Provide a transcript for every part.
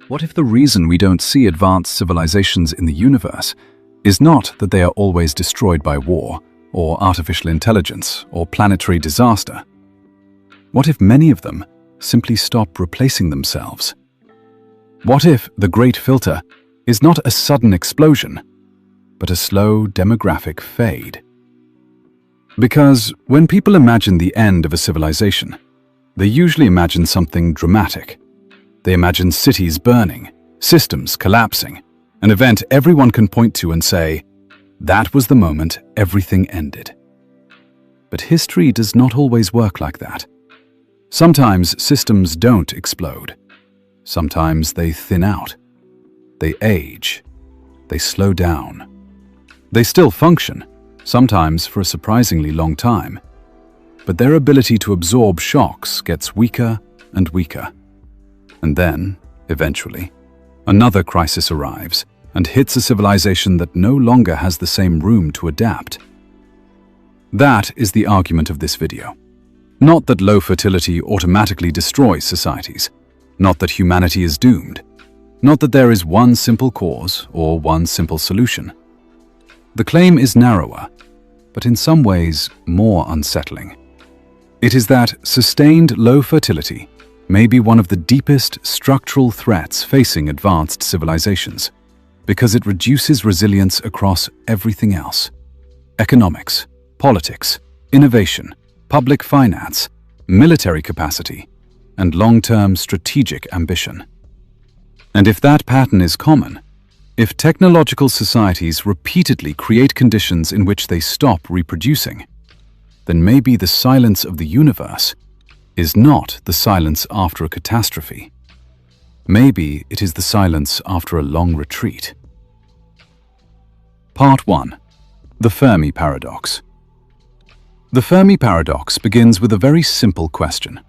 What if the reason we don't see advanced civilizations in the universe is not that they are always destroyed by war, or artificial intelligence, or planetary disaster? What if many of them simply stop replacing themselves? What if the Great Filter is not a sudden explosion, but a slow demographic fade? Because when people imagine the end of a civilization, they usually imagine something dramatic. They imagine cities burning, systems collapsing, an event everyone can point to and say, that was the moment everything ended. But history does not always work like that. Sometimes systems don't explode. Sometimes they thin out. They age. They slow down. They still function, sometimes for a surprisingly long time. But their ability to absorb shocks gets weaker and weaker. And then, eventually, another crisis arrives and hits a civilization that no longer has the same room to adapt. That is the argument of this video. Not that low fertility automatically destroys societies, not that humanity is doomed, not that there is one simple cause or one simple solution. The claim is narrower, but in some ways more unsettling. It is that sustained low fertility may be one of the deepest structural threats facing advanced civilizations, because it reduces resilience across everything else: economics, politics, innovation, public finance, military capacity, and long-term strategic ambition. And if that pattern is common, if technological societies repeatedly create conditions in which they stop reproducing, then maybe the silence of the universe is not the silence after a catastrophe. Maybe it is the silence after a long retreat. Part 1. The Fermi Paradox. The Fermi Paradox begins with a very simple question.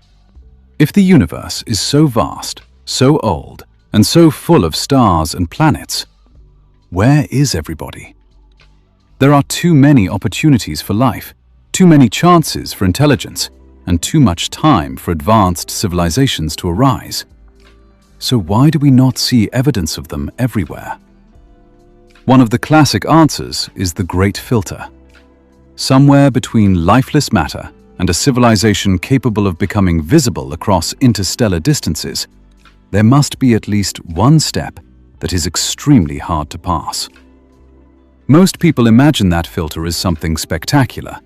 If the universe is so vast, so old, and so full of stars and planets, where is everybody? There are too many opportunities for life, too many chances for intelligence, and too much time for advanced civilizations to arise. So why do we not see evidence of them everywhere? One of the classic answers is the Great Filter. Somewhere between lifeless matter and a civilization capable of becoming visible across interstellar distances, there must be at least one step that is extremely hard to pass. Most people imagine that filter as something spectacular: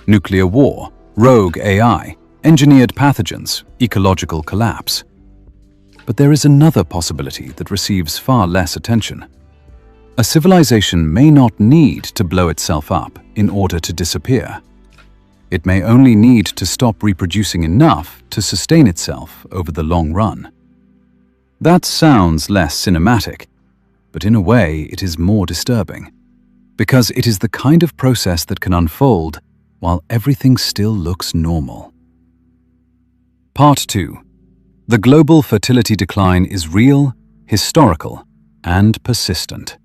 nuclear war, rogue AI, engineered pathogens, ecological collapse. But there is another possibility that receives far less attention. A civilization may not need to blow itself up in order to disappear. It may only need to stop reproducing enough to sustain itself over the long run. That sounds less cinematic, but in a way it is more disturbing, because it is the kind of process that can unfold while everything still looks normal. Part 2. The global fertility decline is real, historical, and persistent.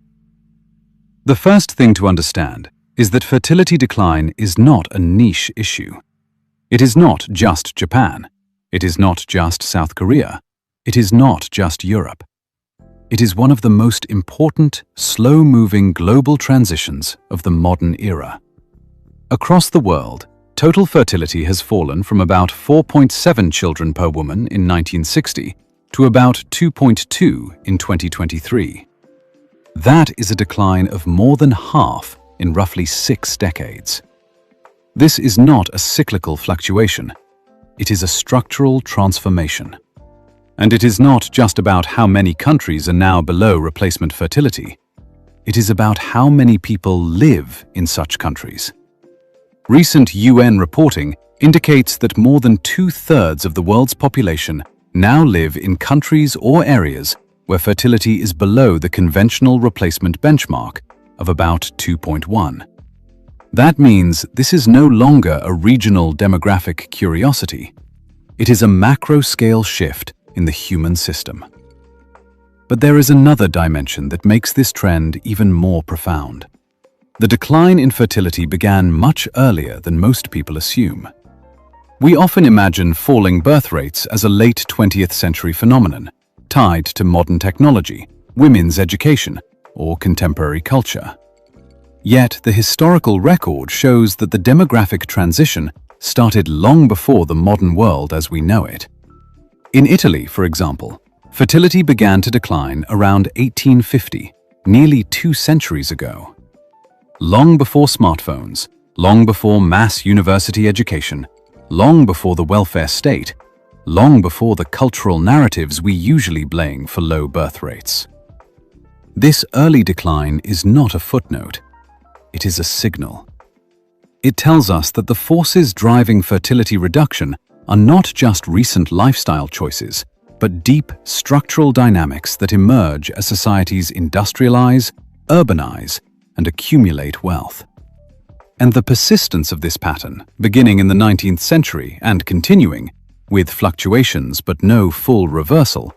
The first thing to understand is that fertility decline is not a niche issue. It is not just Japan. It is not just South Korea. It is not just Europe. It is one of the most important, slow-moving global transitions of the modern era. Across the world, total fertility has fallen from about 4.7 children per woman in 1960 to about 2.2 in 2023. That is a decline of more than half in roughly 6 decades. This is not a cyclical fluctuation. It is a structural transformation. And it is not just about how many countries are now below replacement fertility. It is about how many people live in such countries. Recent UN reporting indicates that more than 2/3 of the world's population now live in countries or areas where fertility is below the conventional replacement benchmark of about 2.1. That means this is no longer a regional demographic curiosity. It is a macro-scale shift in the human system. But there is another dimension that makes this trend even more profound. The decline in fertility began much earlier than most people assume. We often imagine falling birth rates as a late 20th century phenomenon, tied to modern technology, women's education, or contemporary culture. Yet the historical record shows that the demographic transition started long before the modern world as we know it. In Italy, for example, fertility began to decline around 1850, nearly 2 centuries ago. Long before smartphones, long before mass university education, long before the welfare state, long before the cultural narratives we usually blame for low birth rates. This early decline is not a footnote. It is a signal. It tells us that the forces driving fertility reduction are not just recent lifestyle choices, but deep structural dynamics that emerge as societies industrialize, urbanize, and accumulate wealth. And the persistence of this pattern, beginning in the 19th century and continuing, with fluctuations but no full reversal,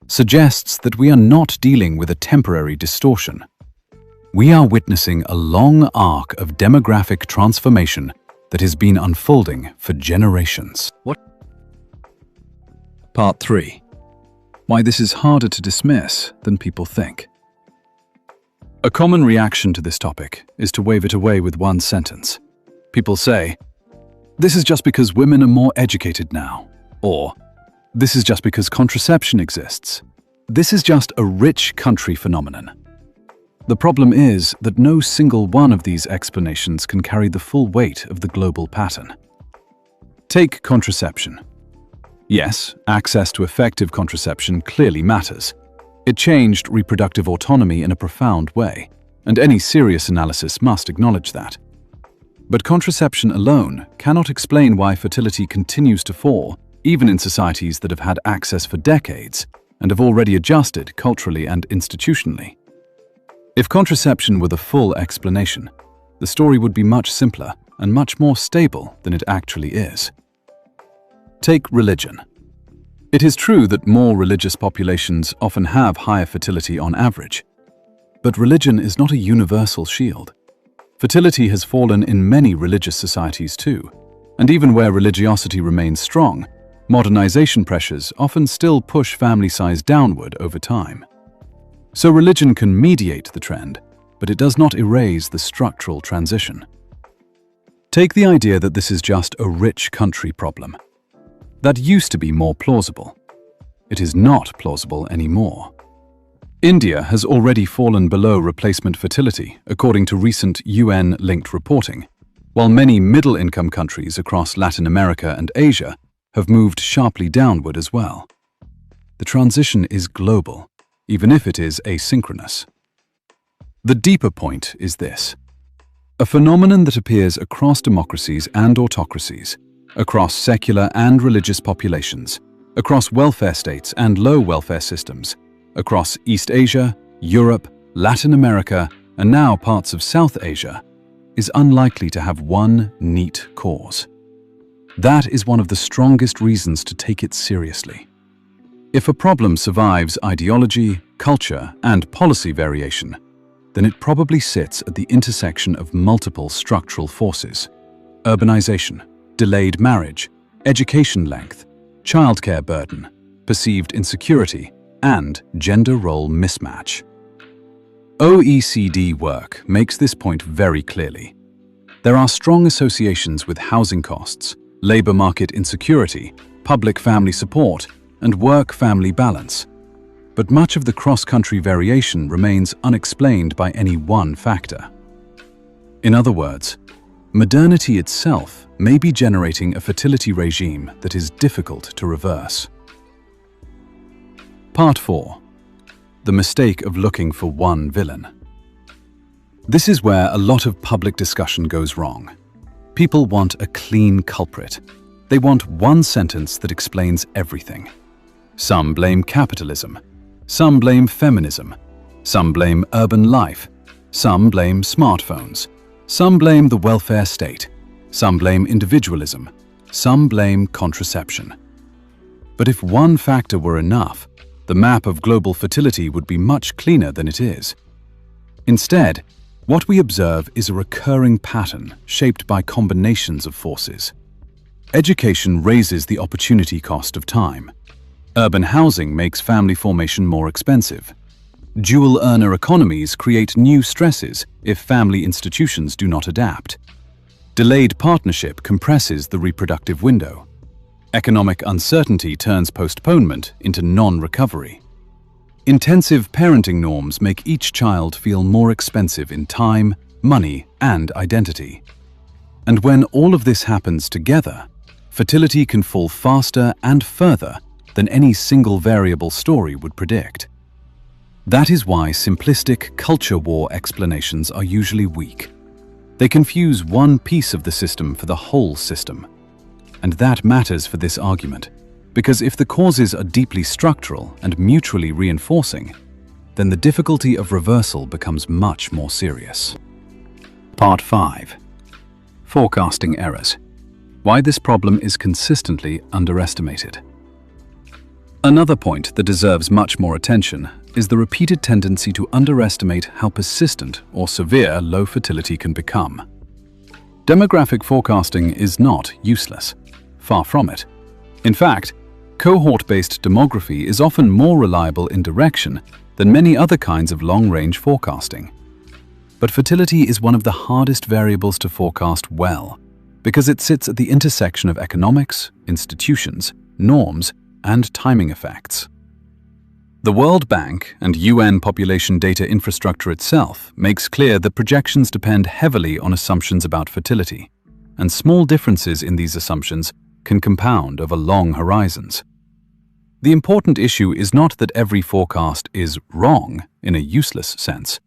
suggests that we are not dealing with a temporary distortion. We are witnessing a long arc of demographic transformation that has been unfolding for generations. Part 3. Why this is harder to dismiss than people think. A common reaction to this topic is to wave it away with one sentence. People say, "This is just because women are more educated now," or "This is just because contraception exists. This is just a rich country phenomenon." The problem is that no single one of these explanations can carry the full weight of the global pattern. Take contraception. Yes, access to effective contraception clearly matters. It changed reproductive autonomy in a profound way, and any serious analysis must acknowledge that. But contraception alone cannot explain why fertility continues to fall, even in societies that have had access for decades and have already adjusted culturally and institutionally. If contraception were the full explanation, the story would be much simpler and much more stable than it actually is. Take religion. It is true that more religious populations often have higher fertility on average, but religion is not a universal shield. Fertility has fallen in many religious societies too, and even where religiosity remains strong, modernization pressures often still push family size downward over time. So religion can mediate the trend, but it does not erase the structural transition. Take the idea that this is just a rich country problem. That used to be more plausible. It is not plausible anymore. India has already fallen below replacement fertility, according to recent UN-linked reporting, while many middle-income countries across Latin America and Asia have moved sharply downward as well. The transition is global, even if it is asynchronous. The deeper point is this: a phenomenon that appears across democracies and autocracies, across secular and religious populations, across welfare states and low welfare systems, across East Asia, Europe, Latin America, and now parts of South Asia, is unlikely to have one neat cause. That is one of the strongest reasons to take it seriously. If a problem survives ideology, culture, and policy variation, then it probably sits at the intersection of multiple structural forces: urbanization, delayed marriage, education length, childcare burden, perceived insecurity, and gender role mismatch. OECD work makes this point very clearly. There are strong associations with housing costs, labor market insecurity, public family support, and work-family balance. But much of the cross-country variation remains unexplained by any one factor. In other words, modernity itself may be generating a fertility regime that is difficult to reverse. Part 4. The mistake of looking for one villain. This is where a lot of public discussion goes wrong. People want a clean culprit. They want one sentence that explains everything. Some blame capitalism. Some blame feminism. Some blame urban life. Some blame smartphones. Some blame the welfare state. Some blame individualism. Some blame contraception. But if one factor were enough, the map of global fertility would be much cleaner than it is. Instead, what we observe is a recurring pattern shaped by combinations of forces. Education raises the opportunity cost of time. Urban housing makes family formation more expensive. Dual-earner economies create new stresses if family institutions do not adapt. Delayed partnership compresses the reproductive window. Economic uncertainty turns postponement into non-recovery. Intensive parenting norms make each child feel more expensive in time, money, and identity. And when all of this happens together, fertility can fall faster and further than any single variable story would predict. That is why simplistic culture war explanations are usually weak. They confuse one piece of the system for the whole system. And that matters for this argument, because if the causes are deeply structural and mutually reinforcing, then the difficulty of reversal becomes much more serious. Part 5. Forecasting errors. Why this problem is consistently underestimated. Another point that deserves much more attention is the repeated tendency to underestimate how persistent or severe low fertility can become. Demographic forecasting is not useless. Far from it. In fact, cohort-based demography is often more reliable in direction than many other kinds of long-range forecasting. But fertility is one of the hardest variables to forecast well, because it sits at the intersection of economics, institutions, norms, and timing effects. The World Bank and UN population data infrastructure itself makes clear that projections depend heavily on assumptions about fertility, and small differences in these assumptions can compound over long horizons. The important issue is not that every forecast is wrong in a useless sense.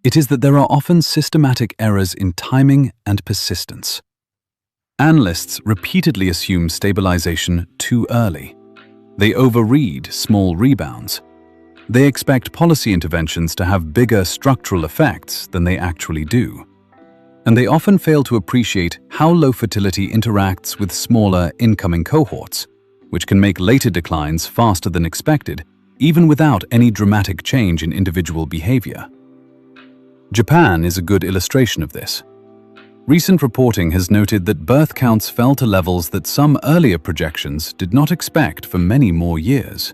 It is that there are often systematic errors in timing and persistence. Analysts repeatedly assume stabilization too early. They overread small rebounds. They expect policy interventions to have bigger structural effects than they actually do. And they often fail to appreciate how low fertility interacts with smaller incoming cohorts, which can make later declines faster than expected, even without any dramatic change in individual behavior. Japan is a good illustration of this. Recent reporting has noted that birth counts fell to levels that some earlier projections did not expect for many more years.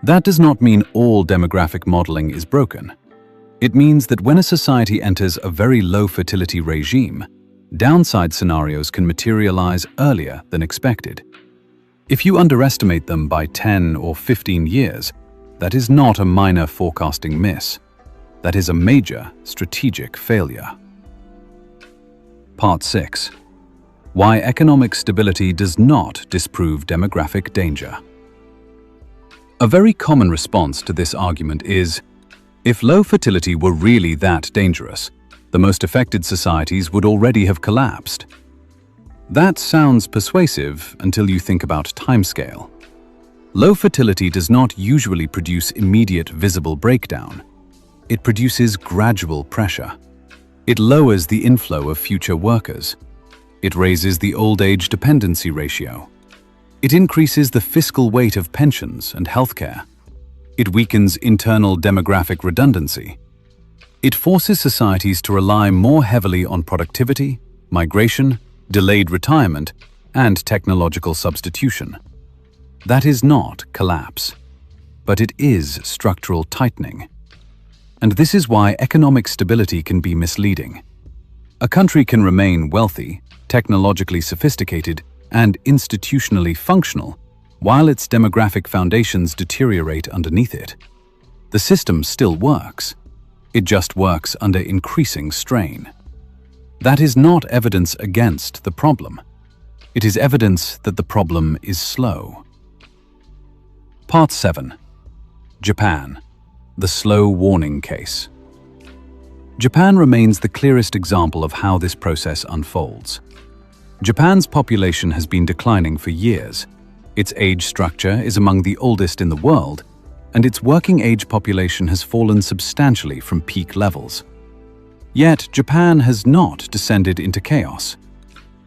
That does not mean all demographic modeling is broken. It means that when a society enters a very low fertility regime, downside scenarios can materialize earlier than expected. If you underestimate them by 10 or 15 years, that is not a minor forecasting miss. That is a major strategic failure. Part 6. Why economic stability does not disprove demographic danger. A very common response to this argument is, if low fertility were really that dangerous, the most affected societies would already have collapsed. That sounds persuasive until you think about timescale. Low fertility does not usually produce immediate visible breakdown. It produces gradual pressure. It lowers the inflow of future workers. It raises the old age dependency ratio. It increases the fiscal weight of pensions and healthcare. It weakens internal demographic redundancy. It forces societies to rely more heavily on productivity, migration, delayed retirement, and technological substitution. That is not collapse, but it is structural tightening. And this is why economic stability can be misleading. A country can remain wealthy, technologically sophisticated, and institutionally functional, while its demographic foundations deteriorate underneath it. The system still works. It just works under increasing strain. That is not evidence against the problem. It is evidence that the problem is slow. Part 7. Japan. The slow warning case. Japan remains the clearest example of how this process unfolds. Japan's population has been declining for years. Its age structure is among the oldest in the world, and its working age population has fallen substantially from peak levels. Yet, Japan has not descended into chaos.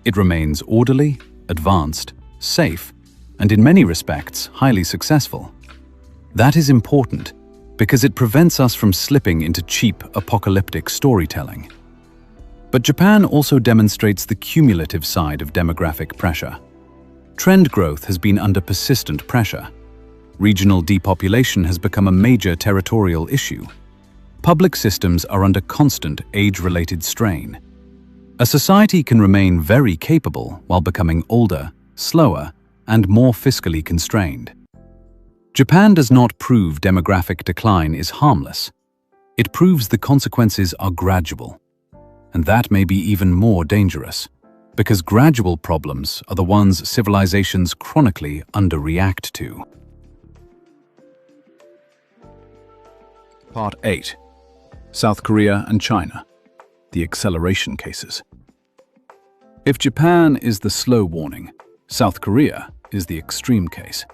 It remains orderly, advanced, safe, and in many respects, highly successful. That is important because it prevents us from slipping into cheap, apocalyptic storytelling. But Japan also demonstrates the cumulative side of demographic pressure. Trend growth has been under persistent pressure, Regional depopulation has become a major territorial issue. Public systems are under constant age-related strain. A society can remain very capable while becoming older, slower, and more fiscally constrained. Japan does not prove demographic decline is harmless. It proves the consequences are gradual. And that may be even more dangerous, because gradual problems are the ones civilizations chronically underreact to. Part 8. South Korea and China. The acceleration cases. If Japan is the slow warning, South Korea is the extreme case.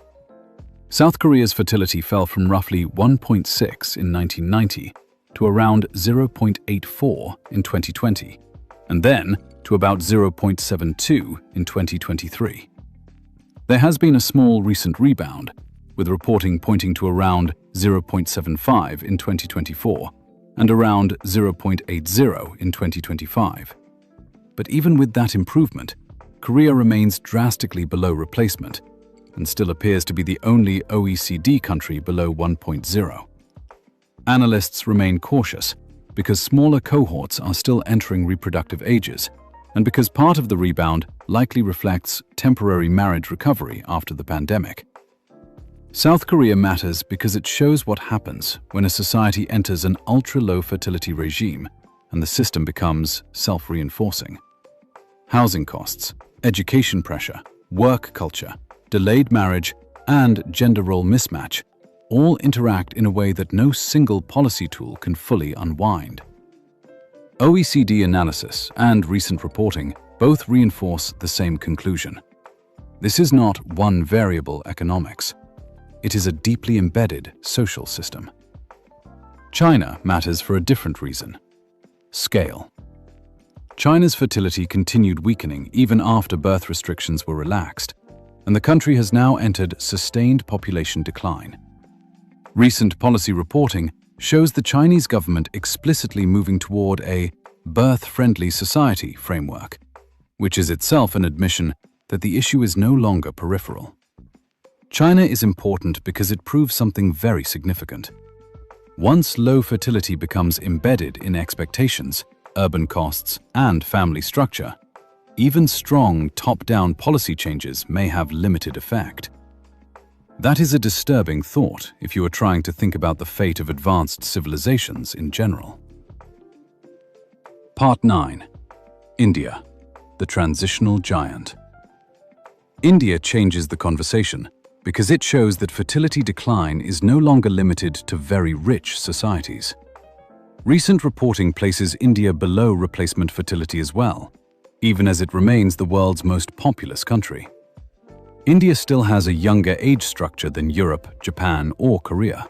South Korea's fertility fell from roughly 1.6 in 1990 to around 0.84 in 2020, and then to about 0.72 in 2023. There has been a small recent rebound, with reporting pointing to around 0.75 in 2024 and around 0.80 in 2025. But even with that improvement, Korea remains drastically below replacement and still appears to be the only OECD country below 1.0. Analysts remain cautious because smaller cohorts are still entering reproductive ages and because part of the rebound likely reflects temporary marriage recovery after the pandemic. South Korea matters because it shows what happens when a society enters an ultra-low fertility regime and the system becomes self-reinforcing. Housing costs, education pressure, work culture, delayed marriage, and gender role mismatch all interact in a way that no single policy tool can fully unwind. OECD analysis and recent reporting both reinforce the same conclusion. This is not one variable economics. It is a deeply embedded social system. China matters for a different reason. Scale. China's fertility continued weakening even after birth restrictions were relaxed, and the country has now entered sustained population decline. Recent policy reporting shows the Chinese government explicitly moving toward a birth-friendly society framework, which is itself an admission that the issue is no longer peripheral. China is important because it proves something very significant. Once low fertility becomes embedded in expectations, urban costs, and family structure, even strong top-down policy changes may have limited effect. That is a disturbing thought if you are trying to think about the fate of advanced civilizations in general. Part 9. India, the transitional giant. India changes the conversation because it shows that fertility decline is no longer limited to very rich societies. Recent reporting places India below replacement fertility as well, even as it remains the world's most populous country. India still has a younger age structure than Europe, Japan, or Korea,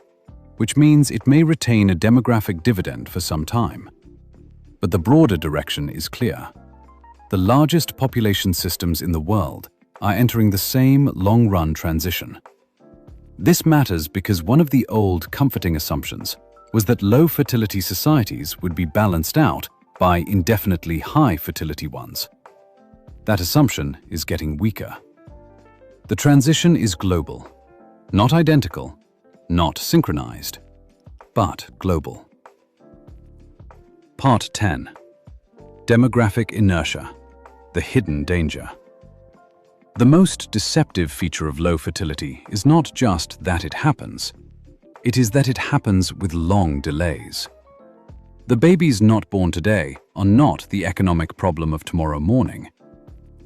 which means it may retain a demographic dividend for some time. But the broader direction is clear. The largest population systems in the world are entering the same long-run transition. This matters because one of the old comforting assumptions was that low fertility societies would be balanced out by indefinitely high fertility ones. That assumption is getting weaker. The transition is global, not identical, not synchronized, but global. Part 10. Demographic inertia, the hidden danger. The most deceptive feature of low fertility is not just that it happens, it is that it happens with long delays. The babies not born today are not the economic problem of tomorrow morning.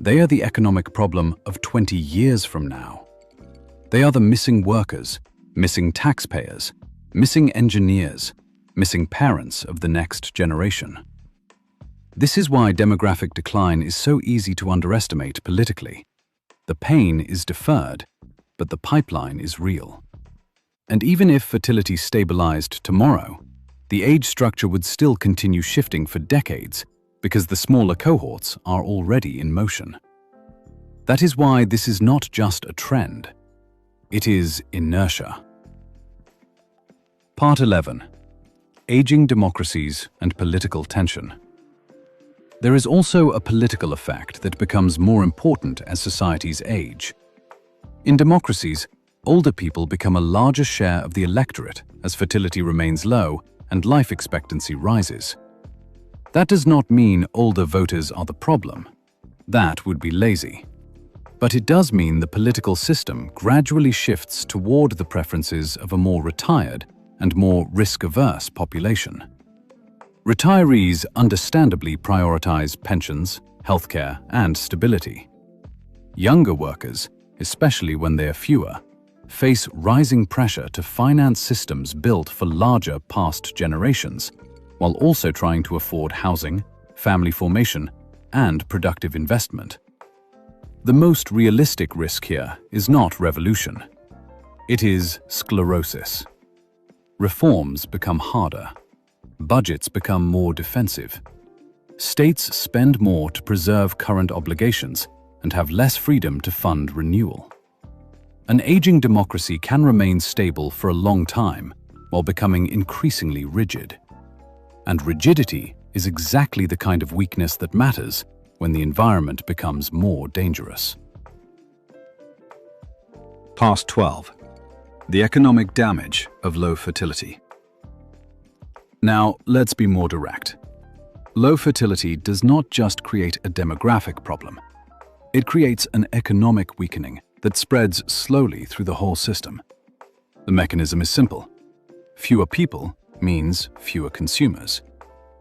They are the economic problem of 20 years from now. They are the missing workers, missing taxpayers, missing engineers, missing parents of the next generation. This is why demographic decline is so easy to underestimate politically. The pain is deferred, but the pipeline is real. And even if fertility stabilized tomorrow, the age structure would still continue shifting for decades because the smaller cohorts are already in motion. That is why this is not just a trend. It is inertia. Part 11. Aging democracies and political tension. There is also a political effect that becomes more important as societies age. In democracies, older people become a larger share of the electorate as fertility remains low and life expectancy rises. That does not mean older voters are the problem. That would be lazy. But it does mean the political system gradually shifts toward the preferences of a more retired and more risk-averse population. Retirees understandably prioritize pensions, healthcare, and stability. Younger workers, especially when they are fewer, face rising pressure to finance systems built for larger past generations, while also trying to afford housing, family formation, and productive investment. The most realistic risk here is not revolution. It is sclerosis. Reforms become harder. Budgets become more defensive. States spend more to preserve current obligations and have less freedom to fund renewal. An aging democracy can remain stable for a long time while becoming increasingly rigid. And rigidity is exactly the kind of weakness that matters when the environment becomes more dangerous. Part 12. The economic damage of low fertility. Now, let's be more direct. Low fertility does not just create a demographic problem. It creates an economic weakening that spreads slowly through the whole system. The mechanism is simple. Fewer people means fewer consumers.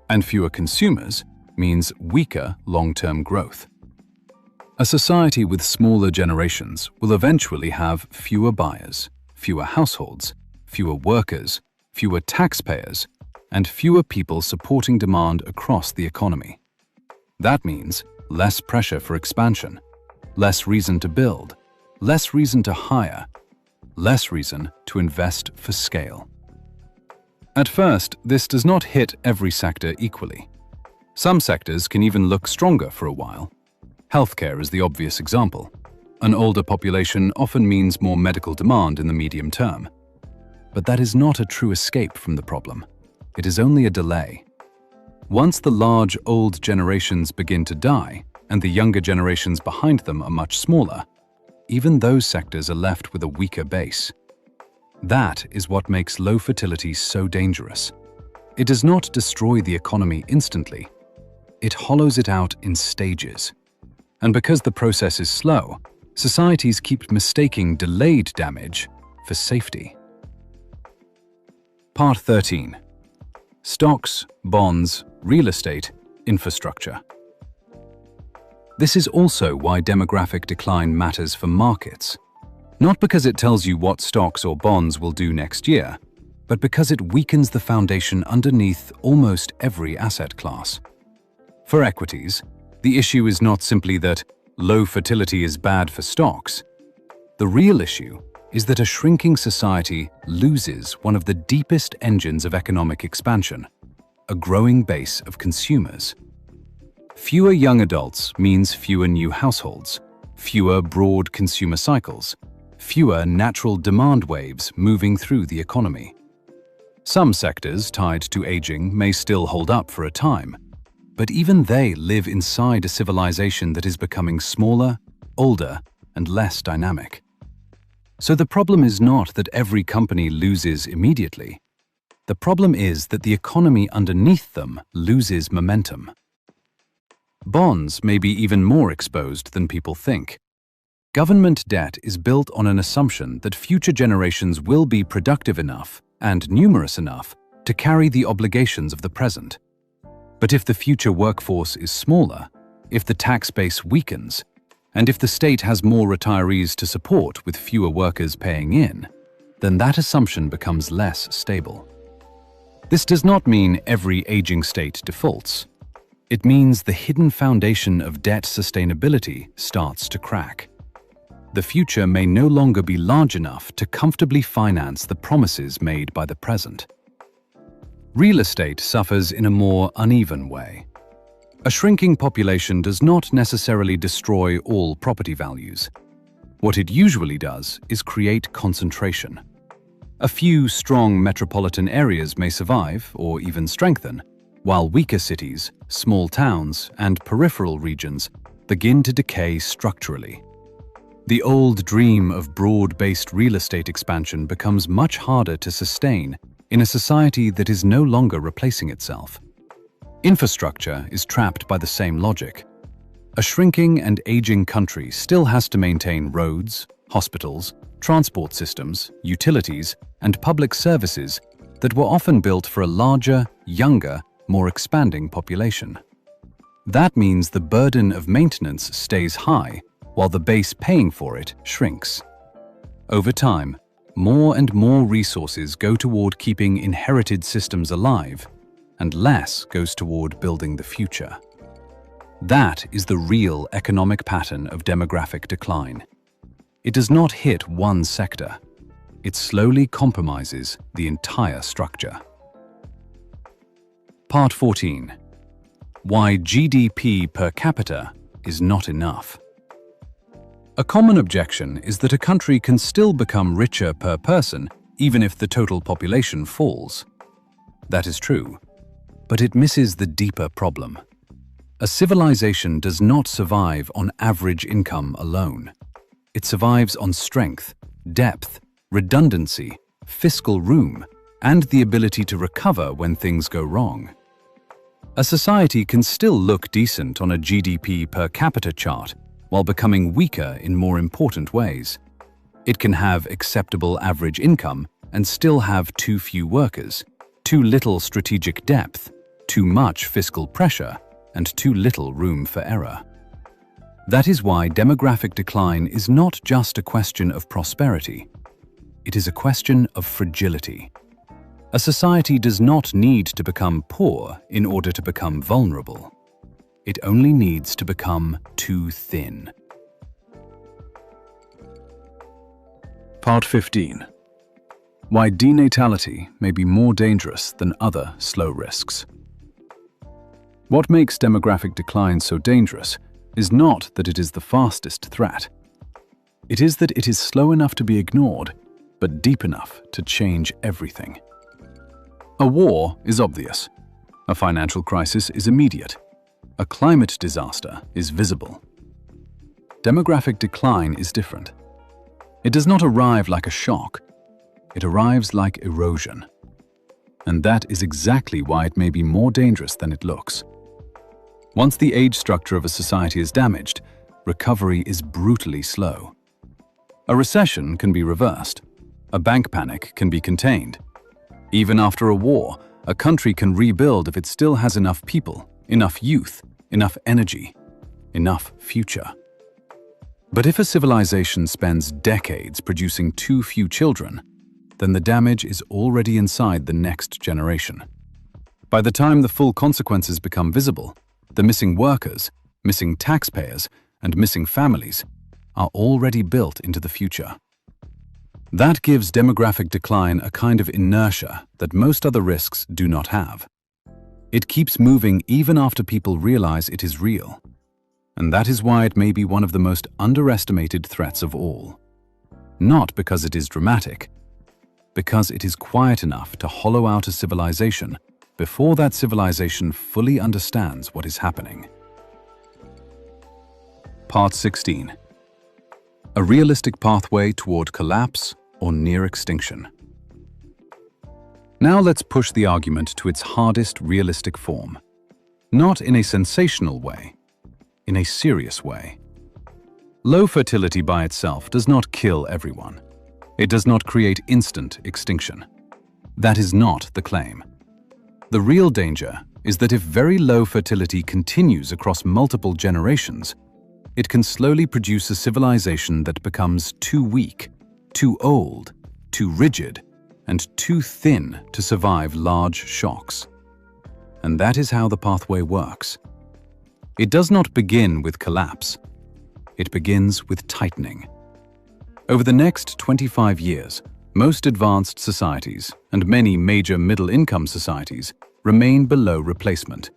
And fewer consumers means weaker long-term growth. A society with smaller generations will eventually have fewer buyers, fewer households, fewer workers, fewer taxpayers, and fewer people supporting demand across the economy. That means less pressure for expansion, less reason to build, less reason to hire, less reason to invest for scale. At first, this does not hit every sector equally. Some sectors can even look stronger for a while. Healthcare is the obvious example. An older population often means more medical demand in the medium term. But that is not a true escape from the problem. It is only a delay. Once the large old generations begin to die, and the younger generations behind them are much smaller, even those sectors are left with a weaker base. That is what makes low fertility so dangerous. It does not destroy the economy instantly. It hollows it out in stages. And because the process is slow, societies keep mistaking delayed damage for safety. Part 13. Stocks, bonds, real estate, infrastructure. This is also why demographic decline matters for markets. Not because it tells you what stocks or bonds will do next year, but because it weakens the foundation underneath almost every asset class. For equities, the issue is not simply that low fertility is bad for stocks. The real issue is that a shrinking society loses one of the deepest engines of economic expansion, a growing base of consumers. Fewer young adults means fewer new households, fewer broad consumer cycles, fewer natural demand waves moving through the economy. Some sectors tied to aging may still hold up for a time, but even they live inside a civilization that is becoming smaller, older, and less dynamic. So the problem is not that every company loses immediately. The problem is that the economy underneath them loses momentum. Bonds may be even more exposed than people think. Government debt is built on an assumption that future generations will be productive enough and numerous enough to carry the obligations of the present. But if the future workforce is smaller, if the tax base weakens, and if the state has more retirees to support with fewer workers paying in, then that assumption becomes less stable. This does not mean every aging state defaults. It means the hidden foundation of debt sustainability starts to crack. The future may no longer be large enough to comfortably finance the promises made by the present. Real estate suffers in a more uneven way. A shrinking population does not necessarily destroy all property values. What it usually does is create concentration. A few strong metropolitan areas may survive or even strengthen, while weaker cities, small towns, and peripheral regions begin to decay structurally. The old dream of broad-based real estate expansion becomes much harder to sustain in a society that is no longer replacing itself. Infrastructure is trapped by the same logic. A shrinking and aging country still has to maintain roads, hospitals, transport systems, utilities, and public services that were often built for a larger, younger, more expanding population. That means the burden of maintenance stays high, while the base paying for it shrinks. Over time, more and more resources go toward keeping inherited systems alive, and less goes toward building the future. That is the real economic pattern of demographic decline. It does not hit one sector. It slowly compromises the entire structure. Part 14. Why GDP per capita is not enough. A common objection is that a country can still become richer per person even if the total population falls. That is true, but it misses the deeper problem. A civilization does not survive on average income alone. It survives on strength, depth, redundancy, fiscal room, and the ability to recover when things go wrong. A society can still look decent on a GDP per capita chart while becoming weaker in more important ways. It can have acceptable average income and still have too few workers, too little strategic depth, too much fiscal pressure, and too little room for error. That is why demographic decline is not just a question of prosperity. It is a question of fragility. A society does not need to become poor in order to become vulnerable. It only needs to become too thin. Part 15. Why denatality may be more dangerous than other slow risks. What makes demographic decline so dangerous is not that it is the fastest threat. It is that it is slow enough to be ignored, but deep enough to change everything. A war is obvious. A financial crisis is immediate. A climate disaster is visible. Demographic decline is different. It does not arrive like a shock. It arrives like erosion. And that is exactly why it may be more dangerous than it looks. Once the age structure of a society is damaged, recovery is brutally slow. A recession can be reversed. A bank panic can be contained. Even after a war, a country can rebuild if it still has enough people, enough youth, enough energy, enough future. But if a civilization spends decades producing too few children, then the damage is already inside the next generation. By the time the full consequences become visible, the missing workers, missing taxpayers, and missing families are already built into the future. That gives demographic decline a kind of inertia that most other risks do not have. It keeps moving even after people realize it is real. And that is why it may be one of the most underestimated threats of all. Not because it is dramatic, because it is quiet enough to hollow out a civilization before that civilization fully understands what is happening. Part 16. A realistic pathway toward collapse or near extinction. Now let's push the argument to its hardest realistic form. Not in a sensational way, in a serious way. Low fertility by itself does not kill everyone. It does not create instant extinction. That is not the claim. The real danger is that if very low fertility continues across multiple generations, it can slowly produce a civilization that becomes too weak, too old, too rigid, and too thin to survive large shocks. And that is how the pathway works. It does not begin with collapse. It begins with tightening. Over the next 25 years, most advanced societies and many major middle-income societies remain below replacement.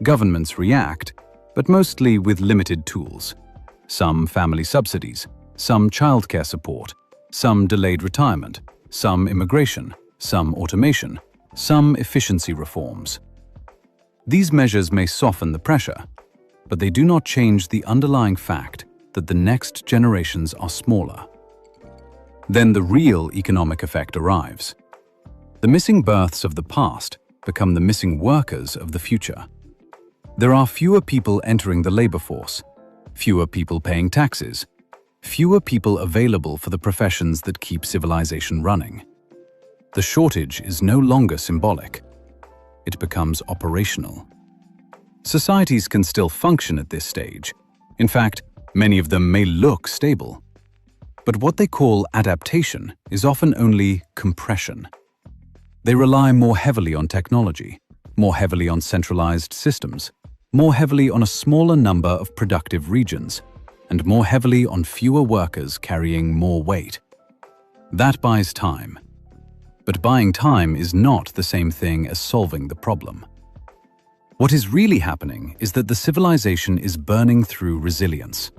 Governments react, but mostly with limited tools. Some family subsidies, some childcare support, some delayed retirement, some immigration, some automation, some efficiency reforms. These measures may soften the pressure, but they do not change the underlying fact that the next generations are smaller. Then the real economic effect arrives. The missing births of the past become the missing workers of the future. There are fewer people entering the labor force, fewer people paying taxes, fewer people available for the professions that keep civilization running. The shortage is no longer symbolic. It becomes operational. Societies can still function at this stage. In fact, many of them may look stable. But what they call adaptation is often only compression. They rely more heavily on technology, more heavily on centralized systems, more heavily on a smaller number of productive regions, and more heavily on fewer workers carrying more weight. That buys time. But buying time is not the same thing as solving the problem. What is really happening is that the civilization is burning through resilience.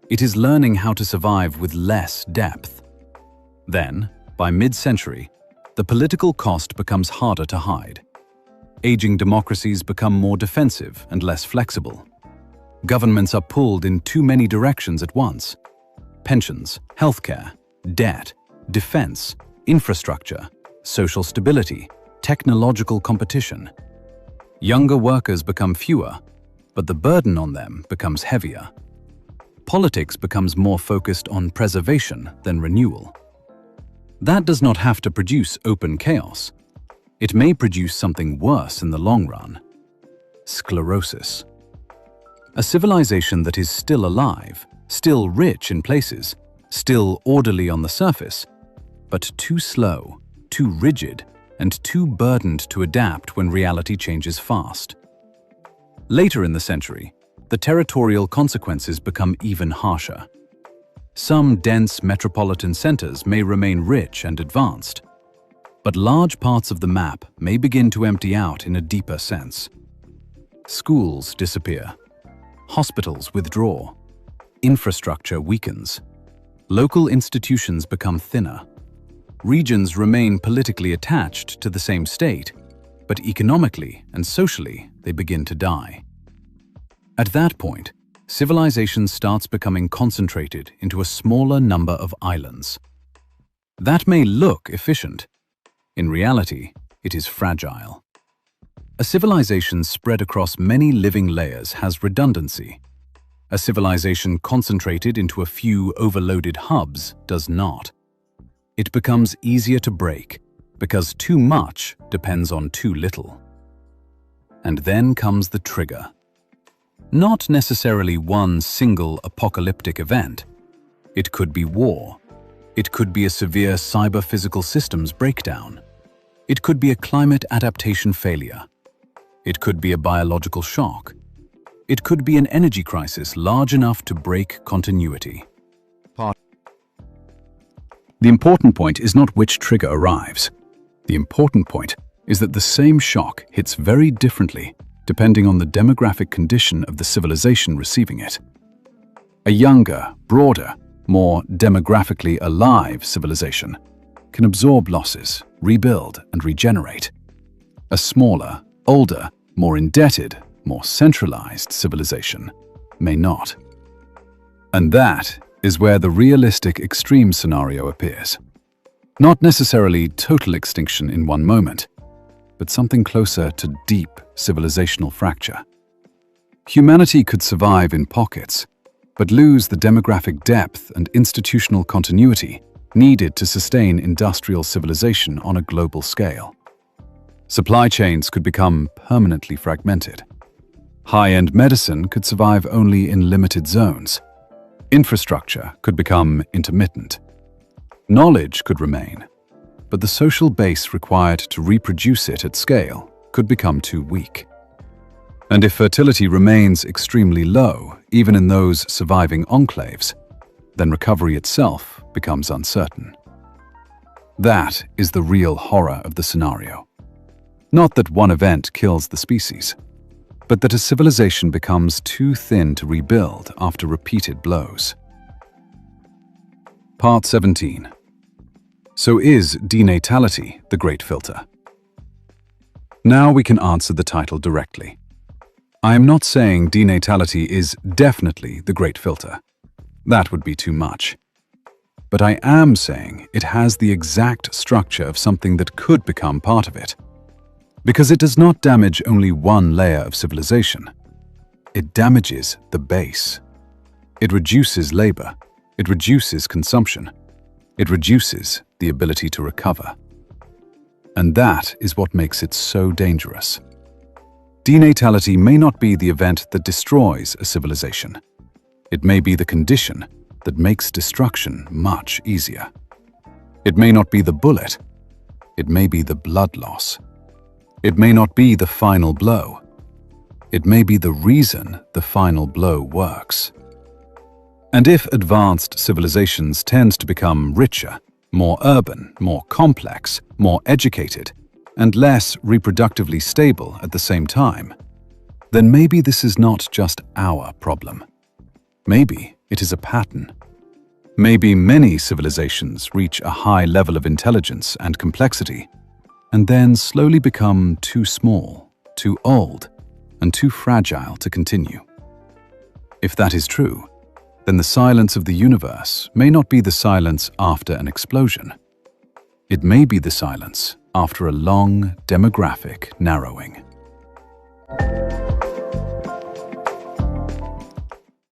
It is learning how to survive with less depth. Then, by mid-century, the political cost becomes harder to hide. Aging democracies become more defensive and less flexible. Governments are pulled in too many directions at once. Pensions, healthcare, debt, defense, infrastructure, social stability, technological competition. Younger workers become fewer, but the burden on them becomes heavier. Politics becomes more focused on preservation than renewal. That does not have to produce open chaos. It may produce something worse in the long run: sclerosis. A civilization that is still alive, still rich in places, still orderly on the surface, but too slow, too rigid, and too burdened to adapt when reality changes fast. Later in the century, the territorial consequences become even harsher. Some dense metropolitan centers may remain rich and advanced, but large parts of the map may begin to empty out in a deeper sense. Schools disappear. Hospitals withdraw. Infrastructure weakens. Local institutions become thinner. Regions remain politically attached to the same state, but economically and socially they begin to die. At that point, civilization starts becoming concentrated into a smaller number of islands. That may look efficient. In reality, it is fragile. A civilization spread across many living layers has redundancy. A civilization concentrated into a few overloaded hubs does not. It becomes easier to break because too much depends on too little. And then comes the trigger. Not necessarily one single apocalyptic event. It could be war. It could be a severe cyber-physical systems breakdown. It could be a climate adaptation failure. It could be a biological shock. It could be an energy crisis large enough to break continuity. The important point is not which trigger arrives. The important point is that the same shock hits very differently depending on the demographic condition of the civilization receiving it. A younger, broader, more demographically alive civilization can absorb losses, rebuild, and regenerate. A smaller, older, more indebted, more centralized civilization may not. And that is where the realistic extreme scenario appears. Not necessarily total extinction in one moment, but something closer to deep civilizational fracture. Humanity could survive in pockets, but lose the demographic depth and institutional continuity needed to sustain industrial civilization on a global scale. Supply chains could become permanently fragmented. High-end medicine could survive only in limited zones. Infrastructure could become intermittent. Knowledge could remain, but the social base required to reproduce it at scale could become too weak. And if fertility remains extremely low, even in those surviving enclaves, then recovery itself becomes uncertain. That is the real horror of the scenario. Not that one event kills the species, but that a civilization becomes too thin to rebuild after repeated blows. Part 17. So is denatality the great filter? Now we can answer the title directly. I am not saying denatality is definitely the great filter. That would be too much. But I am saying it has the exact structure of something that could become part of it. Because it does not damage only one layer of civilization. It damages the base. It reduces labor. It reduces consumption. It reduces the ability to recover. And that is what makes it so dangerous. Denatality may not be the event that destroys a civilization. It may be the condition that makes destruction much easier. It may not be the bullet. It may be the blood loss. It may not be the final blow. It may be the reason the final blow works. And if advanced civilizations tend to become richer, more urban, more complex, more educated, and less reproductively stable at the same time, then maybe this is not just our problem. Maybe it is a pattern. Maybe many civilizations reach a high level of intelligence and complexity, and then slowly become too small, too old, and too fragile to continue. If that is true, then the silence of the universe may not be the silence after an explosion. It may be the silence after a long demographic narrowing.